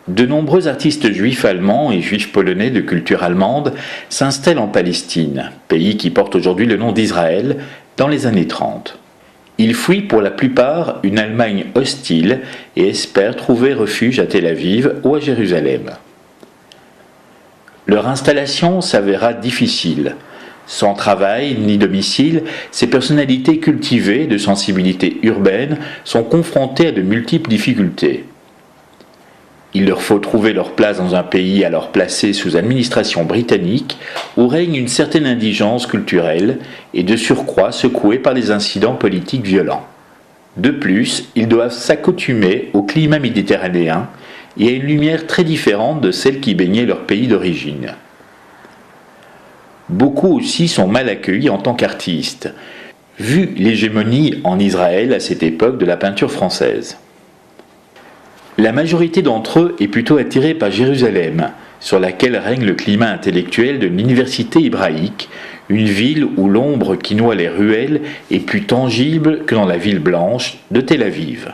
De nombreux artistes juifs allemands et juifs polonais de culture allemande s'installent en Palestine, pays qui porte aujourd'hui le nom d'Israël, dans les années 30. Ils fuient pour la plupart une Allemagne hostile et espèrent trouver refuge à Tel Aviv ou à Jérusalem. Leur installation s'avéra difficile. Sans travail ni domicile, ces personnalités cultivées de sensibilité urbaine sont confrontées à de multiples difficultés. Il leur faut trouver leur place dans un pays alors placé sous administration britannique où règne une certaine indigence culturelle et de surcroît secouée par des incidents politiques violents. De plus, ils doivent s'accoutumer au climat méditerranéen et à une lumière très différente de celle qui baignait leur pays d'origine. Beaucoup aussi sont mal accueillis en tant qu'artistes, vu l'hégémonie en Israël à cette époque de la peinture française. La majorité d'entre eux est plutôt attirée par Jérusalem, sur laquelle règne le climat intellectuel de l'université hébraïque, une ville où l'ombre qui noie les ruelles est plus tangible que dans la ville blanche de Tel Aviv.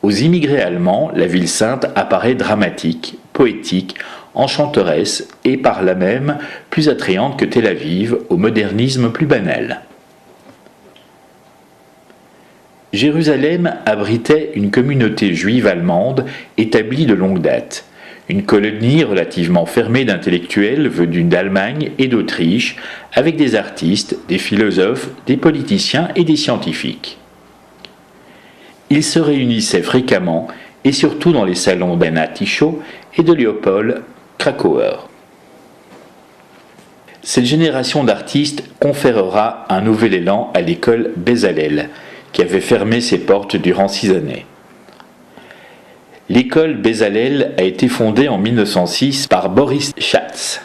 Aux immigrés allemands, la ville sainte apparaît dramatique, poétique, enchanteresse et par là même plus attrayante que Tel Aviv au modernisme plus banal. Jérusalem abritait une communauté juive allemande établie de longue date, une colonie relativement fermée d'intellectuels venus d'Allemagne et d'Autriche, avec des artistes, des philosophes, des politiciens et des scientifiques. Ils se réunissaient fréquemment et surtout dans les salons d'Anna Tycho et de Leopold Krakauer. Cette génération d'artistes conférera un nouvel élan à l'école Bezalel, qui avait fermé ses portes durant 6 années. L'école Bezalel a été fondée en 1906 par Boris Schatz.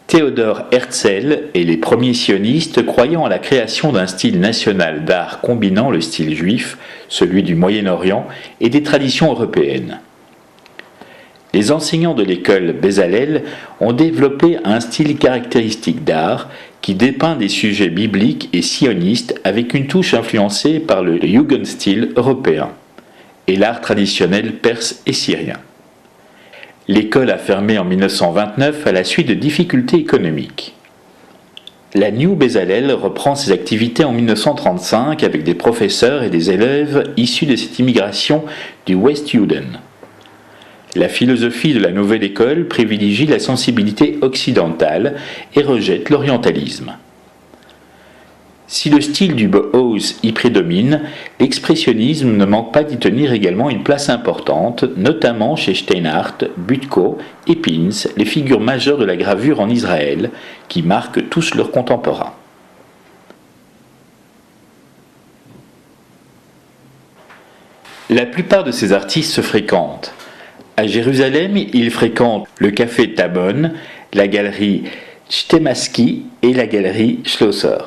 Theodor Herzl et les premiers sionistes croyant à la création d'un style national d'art combinant le style juif, celui du Moyen-Orient et des traditions européennes. Les enseignants de l'école Bezalel ont développé un style caractéristique d'art qui dépeint des sujets bibliques et sionistes avec une touche influencée par le Jugendstil européen et l'art traditionnel perse et syrien. L'école a fermé en 1929 à la suite de difficultés économiques. La New Bezalel reprend ses activités en 1935 avec des professeurs et des élèves issus de cette immigration du Westjuden. La philosophie de la nouvelle école privilégie la sensibilité occidentale et rejette l'orientalisme. Si le style du Bauhaus y prédomine, l'expressionnisme ne manque pas d'y tenir également une place importante, notamment chez Steinhardt, Butko et Pins, les figures majeures de la gravure en Israël, qui marquent tous leurs contemporains. La plupart de ces artistes se fréquentent. À Jérusalem, ils fréquentent le café Tabon, la galerie Chtemaski et la galerie Schlosser.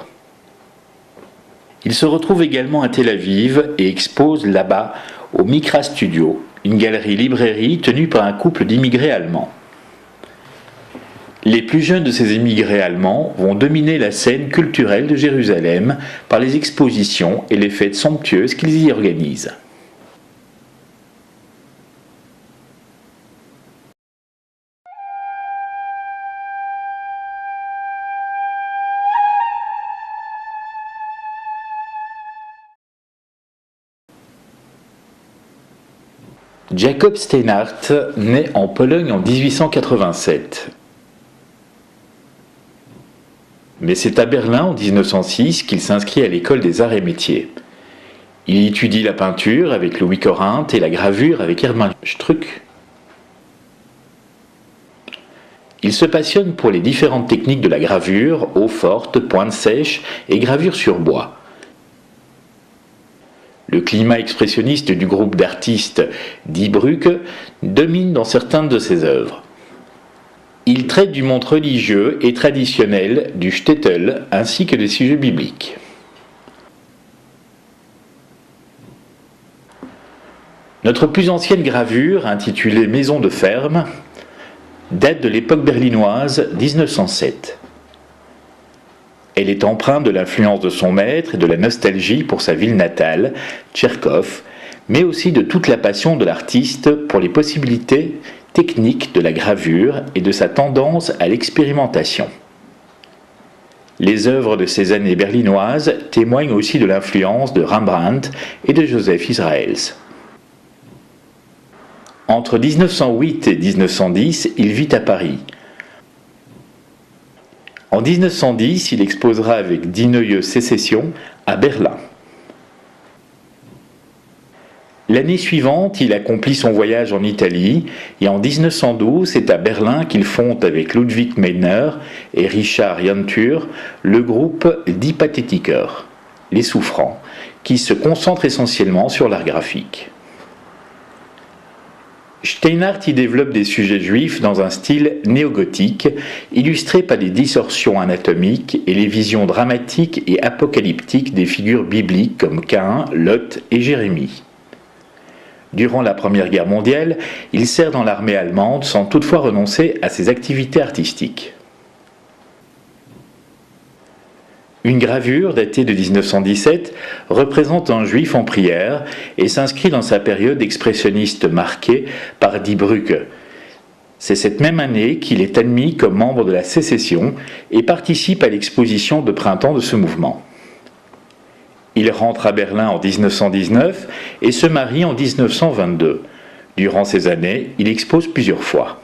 Ils se retrouvent également à Tel Aviv et exposent là-bas au Mikra Studio, une galerie-librairie tenue par un couple d'immigrés allemands. Les plus jeunes de ces immigrés allemands vont dominer la scène culturelle de Jérusalem par les expositions et les fêtes somptueuses qu'ils y organisent. Jacob Steinhardt naît en Pologne en 1887. Mais c'est à Berlin en 1906 qu'il s'inscrit à l'école des arts et métiers. Il y étudie la peinture avec Louis Corinthe et la gravure avec Hermann Struck. Il se passionne pour les différentes techniques de la gravure, eau forte, pointe sèche et gravure sur bois. Le climat expressionniste du groupe d'artistes Die Brücke domine dans certaines de ses œuvres. Il traite du monde religieux et traditionnel du shtetl ainsi que des sujets bibliques. Notre plus ancienne gravure, intitulée Maison de ferme, date de l'époque berlinoise 1907. Elle est empreinte de l'influence de son maître et de la nostalgie pour sa ville natale, Tcherkov, mais aussi de toute la passion de l'artiste pour les possibilités techniques de la gravure et de sa tendance à l'expérimentation. Les œuvres de ces années berlinoises témoignent aussi de l'influence de Rembrandt et de Joseph Israels. Entre 1908 et 1910, il vit à Paris. En 1910, il exposera avec Die Neue Secession à Berlin. L'année suivante, il accomplit son voyage en Italie et en 1912, c'est à Berlin qu'il fonde avec Ludwig Meidner et Richard Jantur le groupe Die Pathetiker, les souffrants, qui se concentre essentiellement sur l'art graphique. Steinhardt y développe des sujets juifs dans un style néogothique, illustré par des distorsions anatomiques et les visions dramatiques et apocalyptiques des figures bibliques comme Caïn, Lot et Jérémie. Durant la Première Guerre mondiale, il sert dans l'armée allemande sans toutefois renoncer à ses activités artistiques. Une gravure datée de 1917 représente un juif en prière et s'inscrit dans sa période expressionniste marquée par Die Brücke. C'est cette même année qu'il est admis comme membre de la Sécession et participe à l'exposition de printemps de ce mouvement. Il rentre à Berlin en 1919 et se marie en 1922. Durant ces années, il expose plusieurs fois.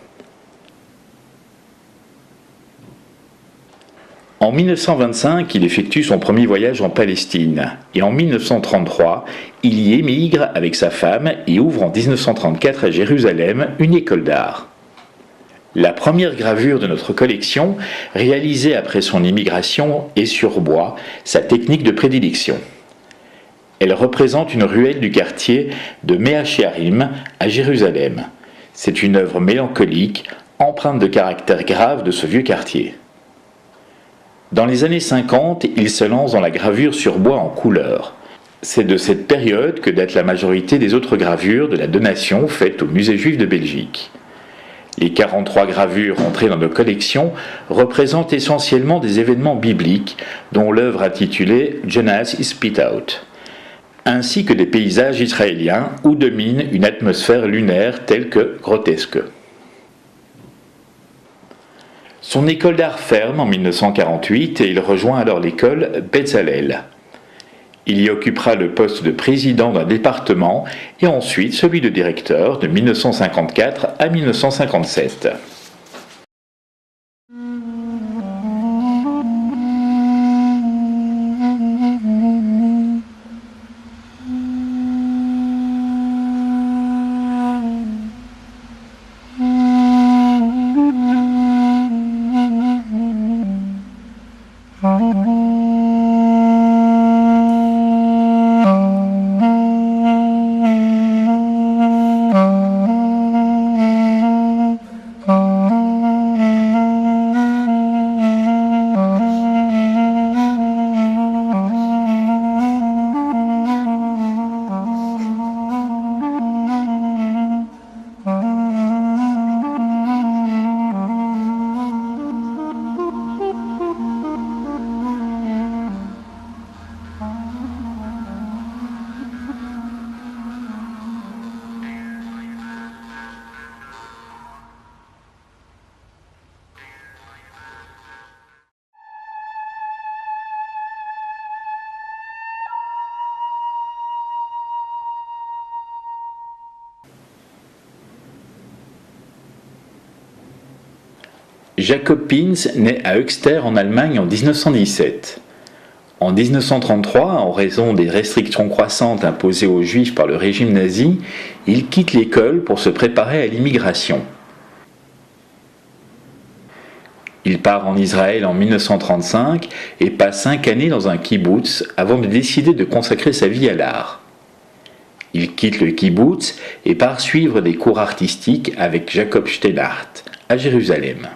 En 1925, il effectue son premier voyage en Palestine et en 1933, il y émigre avec sa femme et ouvre en 1934 à Jérusalem une école d'art. La première gravure de notre collection, réalisée après son immigration, est sur bois, sa technique de prédilection. Elle représente une ruelle du quartier de Mea Shearim à Jérusalem. C'est une œuvre mélancolique, empreinte de caractère grave de ce vieux quartier. Dans les années 50, il se lance dans la gravure sur bois en couleur. C'est de cette période que date la majorité des autres gravures de la donation faite au Musée juif de Belgique. Les 43 gravures entrées dans nos collections représentent essentiellement des événements bibliques, dont l'œuvre intitulée Jonas is Spit Out, ainsi que des paysages israéliens où domine une atmosphère lunaire telle que grotesque. Son école d'art ferme en 1948 et il rejoint alors l'école Bezalel. Il y occupera le poste de président d'un département et ensuite celui de directeur de 1954 à 1957. Jacob Pins naît à Höxter en Allemagne en 1917. En 1933, en raison des restrictions croissantes imposées aux Juifs par le régime nazi, il quitte l'école pour se préparer à l'immigration. Il part en Israël en 1935 et passe 5 années dans un kibbutz avant de décider de consacrer sa vie à l'art. Il quitte le kibbutz et part suivre des cours artistiques avec Jacob Steinhardt à Jérusalem.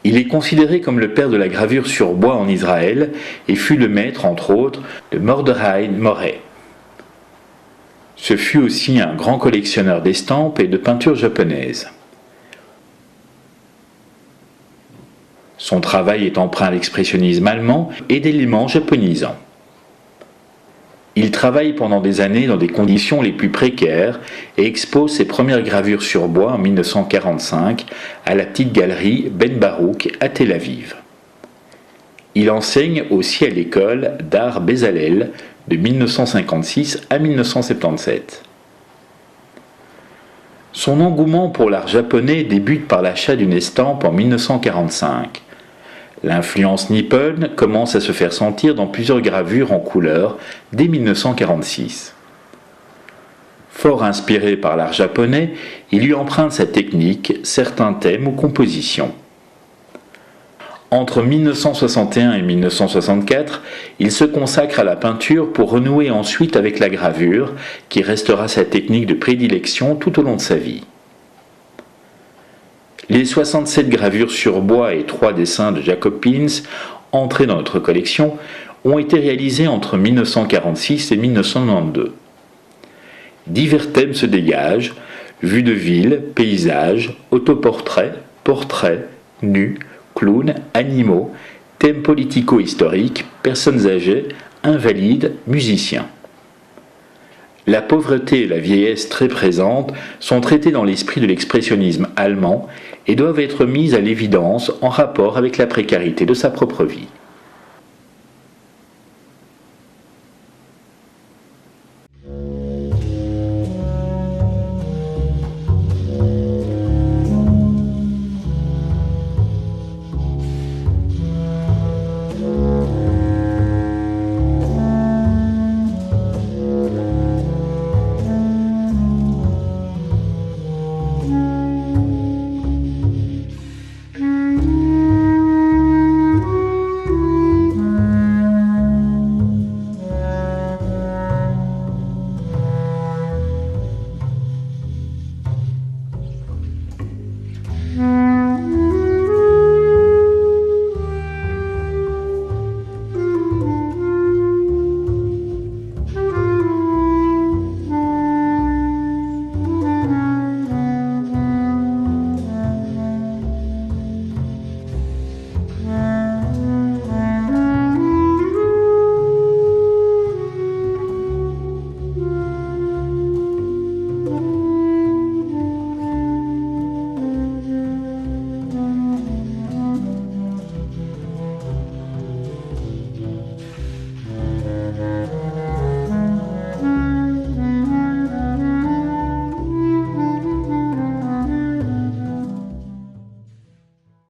Il est considéré comme le père de la gravure sur bois en Israël et fut le maître, entre autres, de Mordechai Moreh. Ce fut aussi un grand collectionneur d'estampes et de peintures japonaises. Son travail est empreint à l'expressionnisme allemand et d'éléments japonisants. Il travaille pendant des années dans des conditions les plus précaires et expose ses premières gravures sur bois en 1945 à la petite galerie Ben Barouk à Tel Aviv. Il enseigne aussi à l'école d'art Bezalel de 1956 à 1977. Son engouement pour l'art japonais débute par l'achat d'une estampe en 1945. L'influence nippone commence à se faire sentir dans plusieurs gravures en couleur dès 1946. Fort inspiré par l'art japonais, il lui emprunte sa technique, certains thèmes ou compositions. Entre 1961 et 1964, il se consacre à la peinture pour renouer ensuite avec la gravure, qui restera sa technique de prédilection tout au long de sa vie. Les 67 gravures sur bois et 3 dessins de Jacob Pins, entrés dans notre collection, ont été réalisés entre 1946 et 1992. Divers thèmes se dégagent: vues de ville, paysages, autoportraits, portraits, nus, clowns, animaux, thèmes politico-historiques, personnes âgées, invalides, musiciens. La pauvreté et la vieillesse très présentes sont traitées dans l'esprit de l'expressionnisme allemand et doivent être mises à l'évidence en rapport avec la précarité de sa propre vie.